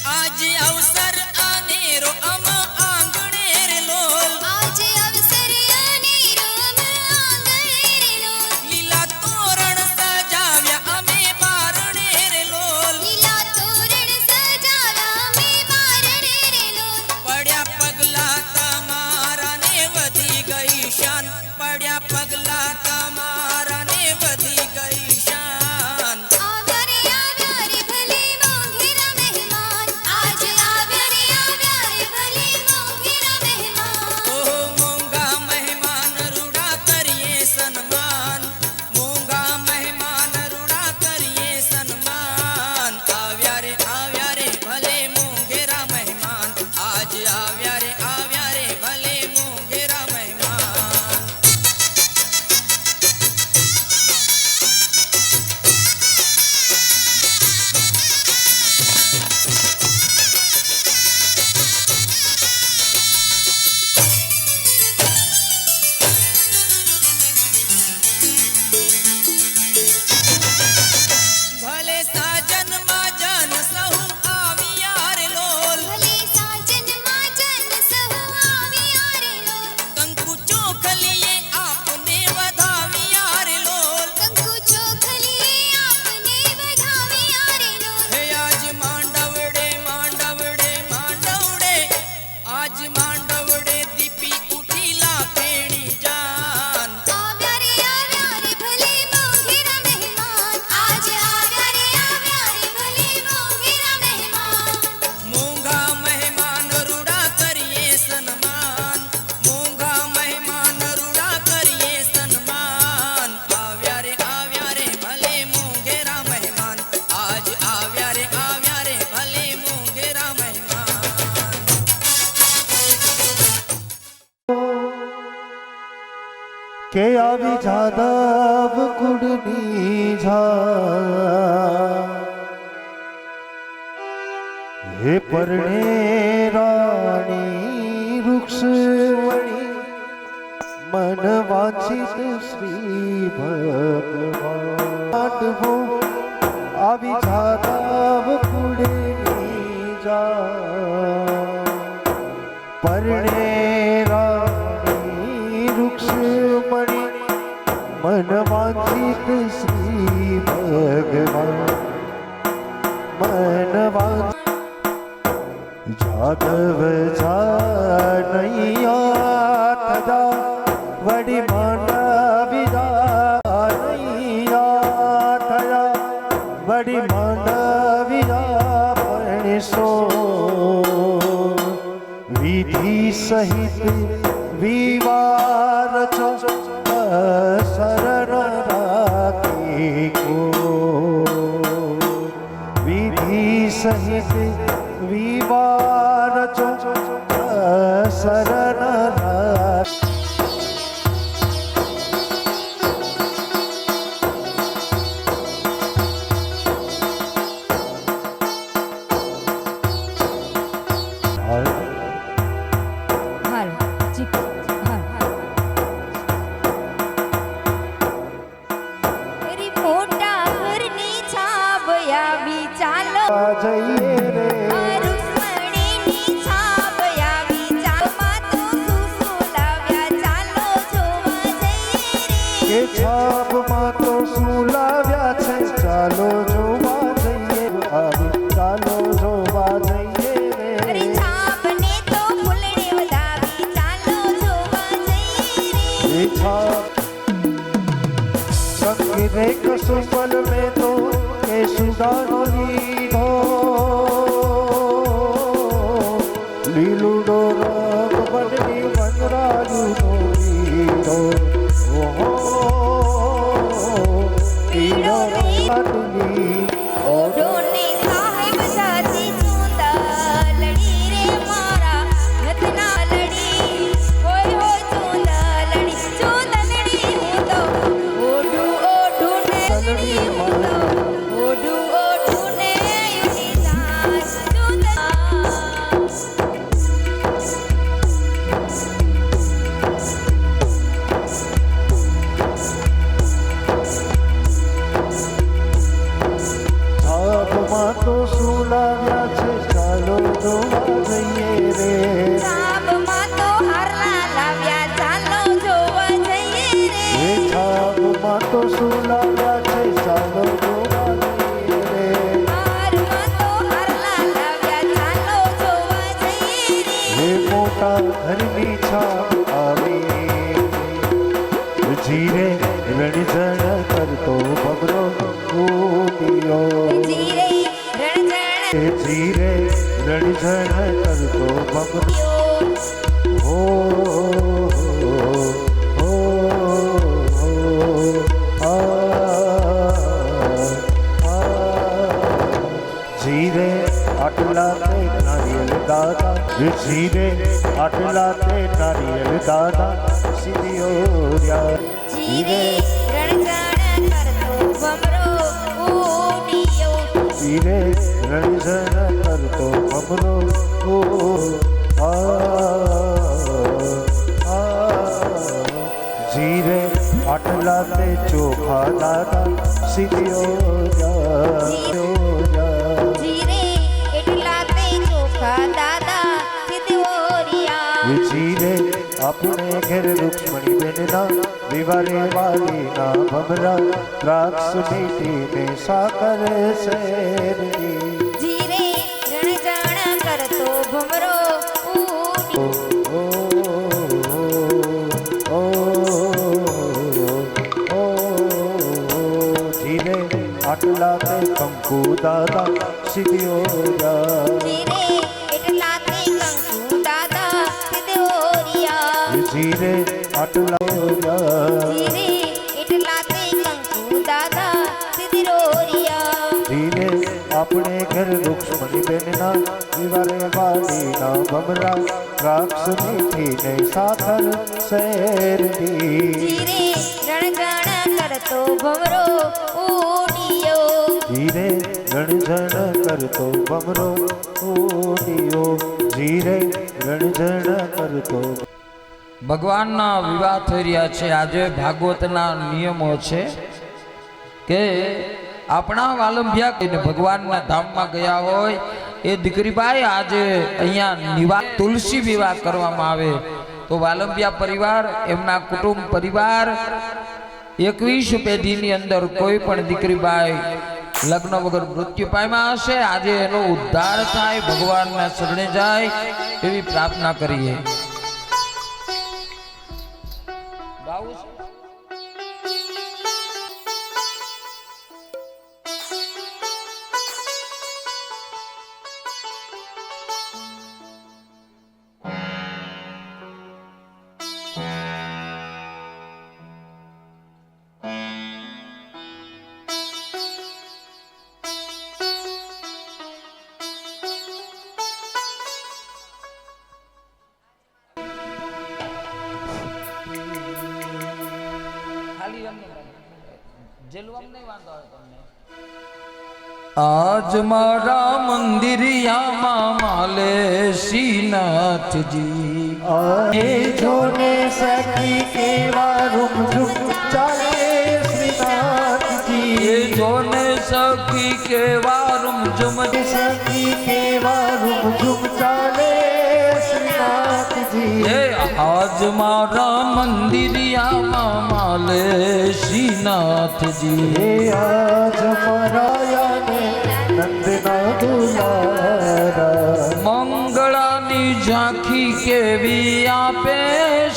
આજ અવસર અનેરો અમ આંગણે રે લોલ આજે અવસર અનેરો આંગણે રે લોલ લીલા તોરણ સજાવ્યા અમે બારણે રે લોલ લીલા તોરણ સજાવ્યા મે બારણે રે લોલ પડ્યા પગલા તમારા ને વધી ગઈ શાન પડ્યા પગલા તમારા ને વધી ગઈ શાન આવ્યા રે ભલે મોંઘેરા મહેમાન આજ આવ્યા રે ભલે મોંઘેરા મહેમાન ઓહો મોંઘા મહેમાન રૂડા કરીએ સન્માન મોંઘા મહેમાન રૂડા કરીએ સન્માન આવ્યા રે ભલે મોંઘેરા મહેમાન આજ આવ્યા રે ભલે મોંઘેરા મહેમાન ભલે સાજન માજન સહુ આવ્યા રે લોલ ભલે સાજન માજન સહુ આવ્યા રે લોલ કંકુ ચોખલીએ આપને વધાવ્યા રે લોલ કંકુ ચોખલીએ આપને વધાવ્યા રે લોલ હે આજ માંડવડે આજ માંડવડે દીપી ઉઠી લાખેણી જાન આવ્યા રે ભલે મોંઘેરા મહેમાન આજ આવ્યા રે ભલે મોંઘેરા મહેમાન મોંઘા મહેમાન રૂડા કરીએ સન્માન મોંઘા મહેમાન રૂડા કરીએ સન્માન આવ્યા રે ભલે મોંઘેરા મહેમાન આજ આવ્યા રે ભલે મોંઘેરા મહેમાન કે આવી જાદવ કુડની ઝા હે પરણે રાણી વૃક્ષવણી મન વાંચિત શ્રી ભગવાન આવી જાદવ કુડની જા પરણે રાણી વૃક્ષમણી મન વાંચિત શ્રી ભગવાન મન જાદવ જાનૈયા તદા વડી માનવિદા નૈયા થયા વડી માનવિદા પરણસો વિધિ સહિત વિવાર છો શરણ રાખી કો વિધિ સહિત વિવાર છો શરણ રાખ મોટા ઘરની છાબયા બી ચાલ આ જઈએ રે આ રૂક્ષ્મણીની છાપ આવી ચાલમાં તો શું લાવ્યા ચાલો જોવા જઈએ કે રે છાપમાં તો શું લાવ્યા છે ચાલો જોવા જઈએ આવી ચાલો જોવા જઈએ અરે રે છાપને તો ફૂલડે વધાવી ચાલો જોવા જઈએ રે એ છાપ રંગ રે કસુમલ મેં તો કે સુદાનો લીધો લીલુડો રંગ બદલી વનરાજુનો લીધો ઓહો પીળો રંગની ઓઢોને સાહેબ સાથી ચૂંદલડી રે મારા રત્ના લડી હોય હોય ચૂંદલડી હું તો ઓઢું ને લડી હું તો ઓઢું ને યુની દાસ ચૂંદલા છાપમાં તો શું લાવ્યા છે ચાલો જોવા જઈએ રે સાબમાં તો હારલા લાવ્યા ચાલો જોવા જઈએ રે એ છાપમાં તો શું લાવ્યા છે ચાલો જોવા જઈએ રે હારમાં તો હારલા લાવ્યા ચાલો જોવા જઈએ રે એ મોટા ઘરની છાપ આવી જીરે રણજણ કરતો બબરો ઉડિયો જીરે રણજણ એ જીરે રણજણ કરતો બબરો હો હો જીરે આટલા તે નારિયેલ દાદા જીરે આટલા તે નારિયેલ દાદા સીધીઓ રહ્યા જીરે રણજણ કરતો ભમરો ઉડિયો જીરે રણજણ કરતો બબરો જીરે આટલા તે ચોખા દાદા સીધીઓ જીરે એટલા તે ચોખા દાદા સિદ્ધોરિયા જીરે આપણે ઘેર રૂક્ષ્મણી બેનના વિવારે વાલીના ભમરા દ્રાક્ષ મીઠીને સાકર શેરની જીરે રણજણ કરતો ભમરો ઉડિયો જીરે આટલા તે કંકુ દાદા સીધીઓ જીરે એટલા તે કંકુ દાદા સિદ્ધોરિયા જીરે આટલા જીરે એટલા તે કંકુ દાદા સિદ્ધોરિયા જીરે આપણે ઘર રૂક્ષ્મણી બેનના વિવારે વાલીના ભમરા દ્રાક્ષ મીઠીને સાકર શેરની જીરે રણજણ કરતો ભમરો ઉડિયો જીરે રણજણ કરતો બમરો ઉડિયો જીરે રણજણ કરતો ભગવાનના વિવાહ થઈ રહ્યા છે. આજે ભાગવતના નિયમો છે કે આપણા વાલંભ્યા કહીને ભગવાનના ધામમાં ગયા હોય એ દીકરીબાઈ આજે અહીંયા નિવાસ તુલસી વિવાહ કરવામાં આવે તો વાલંભ્યા પરિવાર એમના કુટુંબ પરિવાર 21 પેઢીની અંદર કોઈ પણ દીકરીબાઈ લગ્ન વગર મૃત્યુ પામ્યા હશે આજે એનો ઉદ્ધાર થાય ભગવાનના શરણે જાય એવી પ્રાર્થના કરીએ. ગાવું છે? ખાલી એમને જેલવામાં નહીં વાંધો આવે તમને. આજ મારા મંદિરિયામાં માલે શ્રીનાથજી એ જોને સખી કેવા રૂપ રૂપ ચાલે શ્રીનાથજી એ જોને સખી કેવા રૂમઝુમ સખી કેવા રૂમઝુમ ચાલે શ્રીનાથજી હે આજ મારા મંદિરિયામાં માલે શ્રીનાથજી હે આજ મરાયાને નંદના દુલારા મંગળાની ઝાંખી કેવી આપે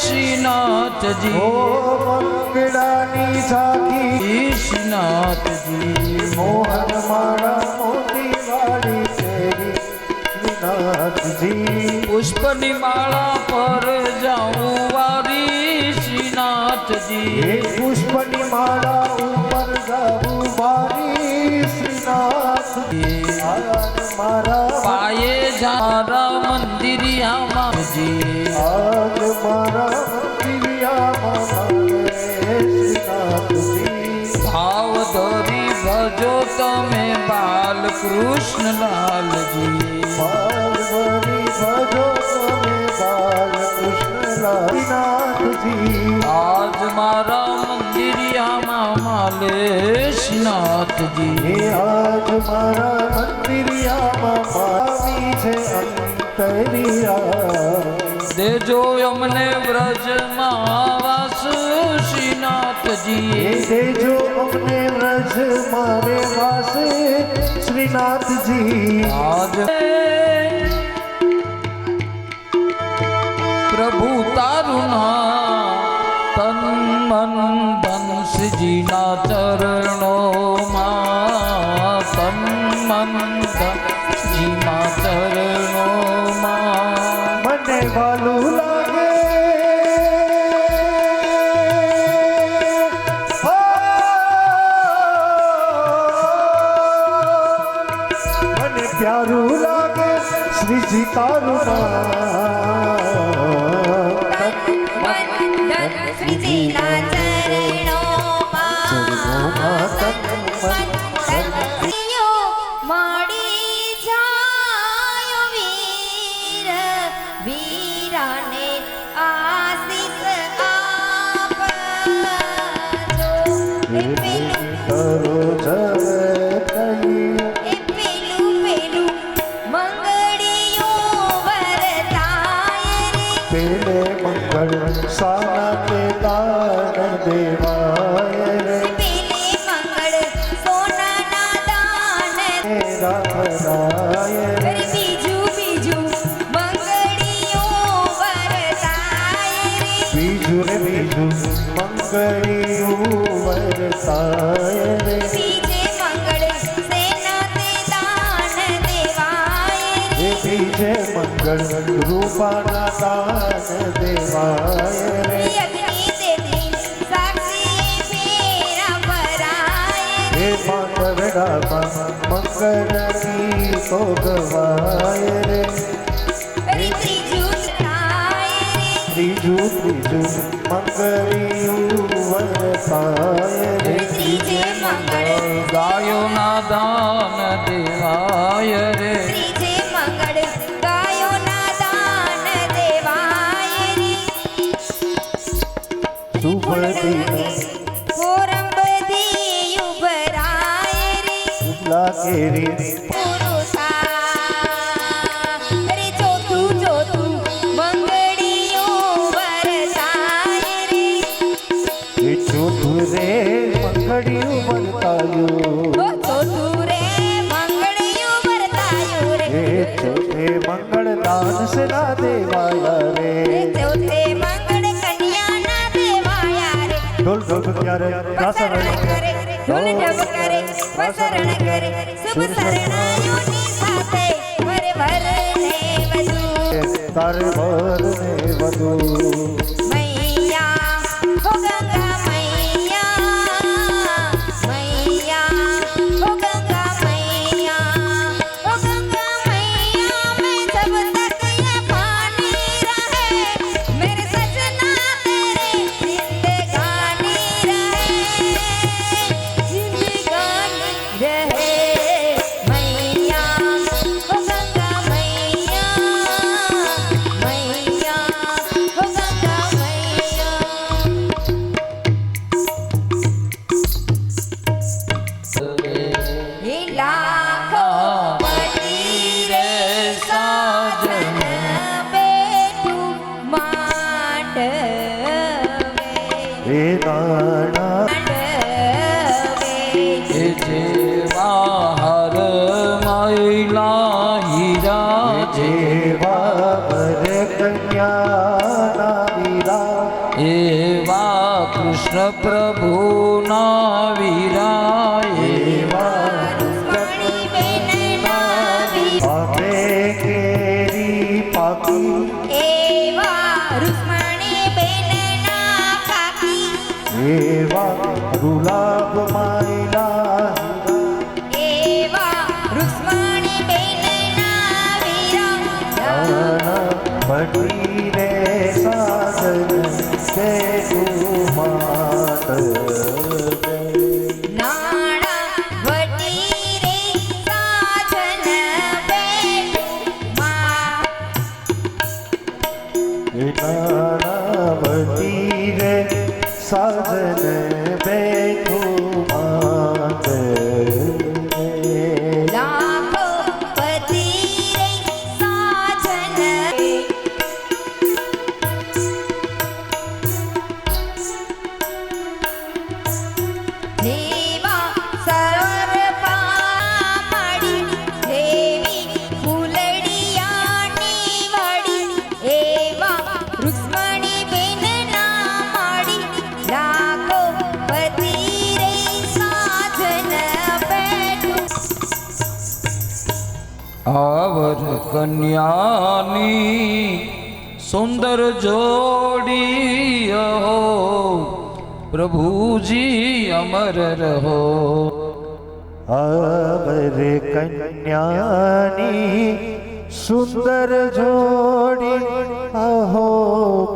શ્રીનાથજી ઓ મંગળાની ઝાંખી શ્રીનાથજી મોહન માળા મોતી વાળી તેરી શ્રીનાથજી પુષ્પની માળા પર જાઉં વારી શ્રીનાથજી હે પુષ્પની માળા ઉપર જાવું મારી શ્રીનાથજી આજ મારા પાયે જારા મંદિરિયામાંજી આજ મારા મંદિરિયામાં શ્રીનાથજી ભાવ ધરી ભજો તમે બાલકૃષ્ણ લાલજી પાર્વતી ભજો તમે બાલકૃષ્ણ શ્રીનાથજી આજ મારા મંદિરિયામાં માલે શ્રીનાથજી હે આજ મારા મંદિરિયામાં મામી છે અંતરિયા દેજો અમને વ્રજમાં વાસ શ્રીનાથજી હે દેજો અમને વ્રજ મારે વાસે શ્રીનાથજી આજ પ્રભુ તારું નામ તન મન ધન શ્રીજીના ચરણોમાં તન મન ધન શ્રીજીના ચરણોમાં મને વાલું લાગે મને પ્યારું લાગે શ્રીજી તારું નામ વંદન શ્રીજીના ચરણોમાં સ્ત્રીઓ મળી જાય વીર વીરાને આશીષ આપજો એ પેલું કરો જવે કઈ એ પેલું મંગળિયું વરતાય રે પેલે મંગળ સાના કે દાન દેવાય રે પેલે મંગળ સોનાના દાન રાખનાય રે અરે બીજું મંગળિયું વરતાય રે બીજું રે બીજું મંગળિયું વરસાય રે બીજે મંગળ સેના તે દાન દેવાય રે એ બીજે મંગળ રૂપાના દાન દેવાય રે અગ્નિ દેવી સાક્ષી ફેરા ભરાય હે માંગરડામાં મંગળની તો ગવાય રે અરે ત્રીજું થાય રે ત્રીજું મંગળિયું વરસાય રે ત્રીજે મંગળ ગાયોના દાન દેવાય રે ત્રીજે મંગળ ગાયોના દાન દેવાય રે શુભ દિન કોરમ બધી ઉભરાય રે શુક્લા કેરી પુરુષા રે ચોથું મંગળિયું વરસાય રે એ ચોથું રે મંગળિયું વરતાયું ઓ ચોથું રે મંગળિયું વરતાયું રે એ ચોથે મંગળ દાન સેના દેવાયા રે ચોથે મંગળ કન્યાના દેવાયા રે ઢોલ ઢોલ ક્યારે વસરણ કરે ધૂન ઢબ કરે વસરણ કરે શુભ શરણાયોની સાથે વર વરને વધુ તારે વર ને વધુ મૈયા હો ગંગા મૈયા હો ગંગા મૈયા मैं जब तक ये पानी रहे मेरे सजना तेरे जिंदगानी रहे मैया हो गंगा मैया એવા હર મહિલા હીરા જેવા વર કન્યાના વીરા એવા કૃષ્ણ પ્રભુના વીરા એવા રૂકમણી બેનના વીરા પાપે કેરી પાકી એવા રૂકમણી બેનના કાકી એવા ગુલાબ માયલા એવા રૂકમણી બેનના વીરા ભટી રે સાજન તે માત નાણા વટી રે સાજન બેઠું માં ભટી રે સાજન બેઠું માત લાખો પતિ રે સાજન દેવા સરોવર પામડી દેવી ફૂલડિયાની વડી એવા રૂક્ષ્મણી બેનના માડી લાખો પતિ રે સાજન બેઠું આવર કન્યાની સુંદર જોડી અહો પ્રભુજી અમર રહો અવર કન્યાની સુંદર જોડી અહો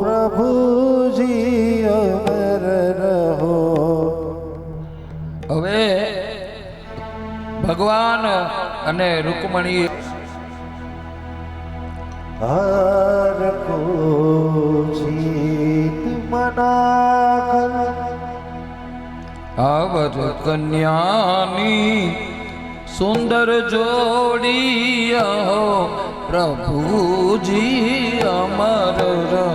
પ્રભુજી અમર રહો. હવે ભગવાન અને રૂકમણી હર કો જીત મનાકર આવર કન્યાની સુંદર જોડી અહો પ્રભુજી અમર રહો